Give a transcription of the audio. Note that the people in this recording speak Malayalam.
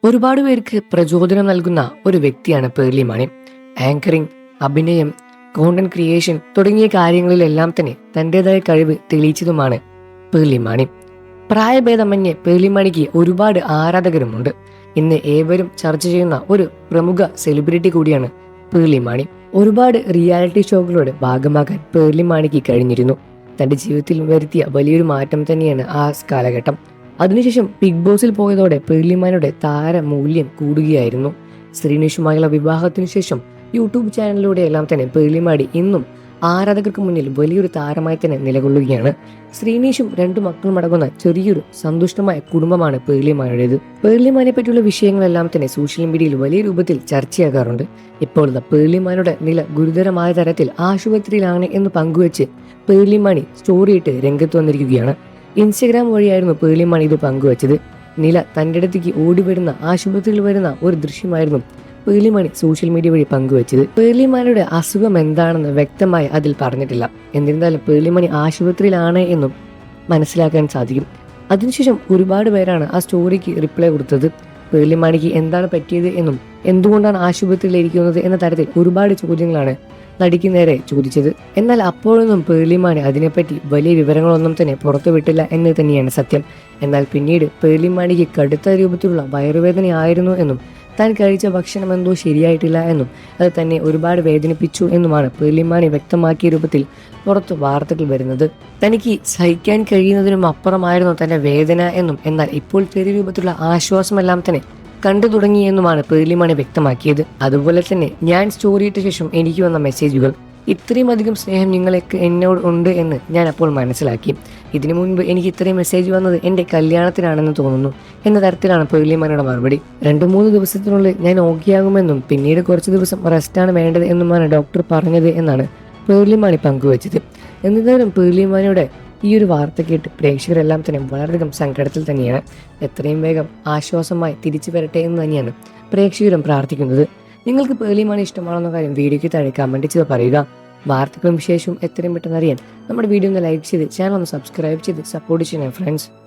ഒരുപാട് പേർക്ക് പ്രചോദനം നൽകുന്ന ഒരു വ്യക്തിയാണ് പേർലി മാണി. ആങ്കറിംഗ്, അഭിനയം, കോണ്ടന്റ് ക്രിയേഷൻ തുടങ്ങിയ കാര്യങ്ങളിലെല്ലാം തന്നെ തന്റേതായ കഴിവ് തെളിയിച്ചതുമാണ് പേർലി മാണി. പ്രായഭേദമന്യേ പേർലി മാണിക്ക് ഒരുപാട് ആരാധകരുമുണ്ട്. ഇന്ന് ഏവരും ചർച്ച ചെയ്യുന്ന ഒരു പ്രമുഖ സെലിബ്രിറ്റി കൂടിയാണ് പേർലി മാണി. ഒരുപാട് റിയാലിറ്റി ഷോകളുടെ ഭാഗമാകാൻ പേർലി മാണിക്ക് കഴിഞ്ഞിരുന്നു. തന്റെ ജീവിതത്തിൽ വരുത്തിയ വലിയൊരു മാറ്റം തന്നെയാണ് ആ കാലഘട്ടം. അതിനുശേഷം ബിഗ് ബോസിൽ പോയതോടെ പേർലി മാണിയുടെ താരമൂല്യം കൂടുകയായിരുന്നു. ശ്രീനിഷുമായുള്ള വിവാഹത്തിനു ശേഷം യൂട്യൂബ് ചാനലിലൂടെ എല്ലാം തന്നെ പേർലി മാണി ഇന്നും ആരാധകർക്ക് മുന്നിൽ വലിയൊരു താരമായി തന്നെ നിലകൊള്ളുകയാണ്. ശ്രീനിഷും 2 മക്കളും അടങ്ങുന്ന ചെറിയൊരു സന്തുഷ്ടമായ കുടുംബമാണ് പേർലി മാണിയുടേത്. പേർലി മാണിയെ പറ്റിയുള്ള വിഷയങ്ങളെല്ലാം തന്നെ സോഷ്യൽ മീഡിയയിൽ വലിയ രൂപത്തിൽ ചർച്ചയാകാറുണ്ട്. ഇപ്പോൾ പേർലി മാണിയുടെ നില ഗുരുതരമായ തരത്തിൽ ആശുപത്രിയിലാണ് എന്ന് പങ്കുവെച്ച് പേർലി മാണി സ്റ്റോറിയിട്ട് രംഗത്ത് വന്നിരിക്കുകയാണ്. ഇൻസ്റ്റഗ്രാം വഴിയായിരുന്നു പേർലി മാണി ഇത് പങ്കുവച്ചത്. നില തൻ്റെ അടുത്തേക്ക് ഓടിവരുന്ന ആശുപത്രിയിൽ വരുന്ന ഒരു ദൃശ്യമായിരുന്നു പേർലി മാണി സോഷ്യൽ മീഡിയ വഴി പങ്കുവച്ചത്. പേർലി മാണിയുടെ അസുഖം എന്താണെന്ന് വ്യക്തമായി അതിൽ പറഞ്ഞിട്ടില്ല. എന്നിരുന്നാലും പേർലി മാണി ആശുപത്രിയിലാണ് എന്നും മനസ്സിലാക്കാൻ സാധിക്കും. അതിനുശേഷം ഒരുപാട് പേരാണ് ആ സ്റ്റോറിക്ക് റിപ്ലൈ കൊടുത്തത്. പേർലി മാണിക്ക് എന്താണ് പറ്റിയത് എന്നും എന്തുകൊണ്ടാണ് ആശുപത്രിയിലിരിക്കുന്നത് എന്ന തരത്തിൽ ഒരുപാട് ചോദ്യങ്ങളാണ് നടിക്ക് നേരെ ചോദിച്ചത്. എന്നാൽ അപ്പോഴൊന്നും പേർലി മാണി അതിനെപ്പറ്റി വലിയ വിവരങ്ങളൊന്നും തന്നെ പുറത്തുവിട്ടില്ല എന്ന് തന്നെയാണ് സത്യം. എന്നാൽ പിന്നീട് പേർലി മാണിക്ക് കടുത്ത രൂപത്തിലുള്ള വയറുവേദനയായിരുന്നു എന്നും താൻ കഴിച്ച ഭക്ഷണം എന്തോ ശരിയായിട്ടില്ല എന്നും അത് തന്നെ ഒരുപാട് വേദനിപ്പിച്ചു എന്നുമാണ് പേർലി മാണി വ്യക്തമാക്കിയ രൂപത്തിൽ പുറത്ത് വാർത്തകൾ വരുന്നത്. തനിക്ക് സഹിക്കാൻ കഴിയുന്നതിനും അപ്പുറമായിരുന്നു തന്റെ വേദന എന്നും എന്നാൽ ഇപ്പോൾ ചെറിയ രൂപത്തിലുള്ള ആശ്വാസമെല്ലാം തന്നെ കണ്ടു തുടങ്ങിയെന്നുമാണ് പേർലി മാണി വ്യക്തമാക്കിയത്. അതുപോലെ തന്നെ ഞാൻ സ്റ്റോറി ഇട്ട ശേഷം എനിക്ക് വന്ന മെസ്സേജുകൾ, ഇത്രയും അധികം സ്നേഹം നിങ്ങൾക്ക് എന്നോട് ഉണ്ട് എന്ന് ഞാൻ അപ്പോൾ മനസ്സിലാക്കി. ഇതിനു മുൻപ് എനിക്ക് ഇത്രയും മെസ്സേജ് വന്നത് എൻ്റെ കല്യാണത്തിനാണെന്ന് തോന്നുന്നു എന്ന തരത്തിലാണ് പേർലി മാണിയുടെ മറുപടി. 2-3 ദിവസത്തിനുള്ളിൽ ഞാൻ ഓക്കെയാകുമെന്നും പിന്നീട് കുറച്ച് ദിവസം റെസ്റ്റാണ് വേണ്ടത് എന്നുമാണ് ഡോക്ടർ പറഞ്ഞത് എന്നാണ് പേർലി മാണി പങ്കുവച്ചത്. എന്നിരുന്നാലും പേർലി മാണിയുടെ ഈ ഒരു വാർത്ത കേട്ട് പ്രേക്ഷകരെല്ലാം തന്നെ വളരെയധികം സങ്കടത്തിൽ തന്നെയാണ്. എത്രയും വേഗം ആശ്വാസമായി തിരിച്ചു വരട്ടെ എന്ന് തന്നെയാണ് പ്രേക്ഷകരും പ്രാർത്ഥിക്കുന്നത്. നിങ്ങൾക്ക് പേർലി മാണി ഇഷ്ടമാണെന്ന കാര്യം വീഡിയോയ്ക്ക് താഴെ കമന്റ് ചെയ്ത് പറയുക. വാർത്തകളും വിശേഷവും എത്രയും പെട്ടെന്ന് അറിയാൻ നമ്മുടെ വീഡിയോ ഒന്ന് ലൈക്ക് ചെയ്ത് ചാനൽ ഒന്ന് സബ്സ്ക്രൈബ് ചെയ്ത് സപ്പോർട്ട് ചെയ്യണം ഫ്രണ്ട്സ്.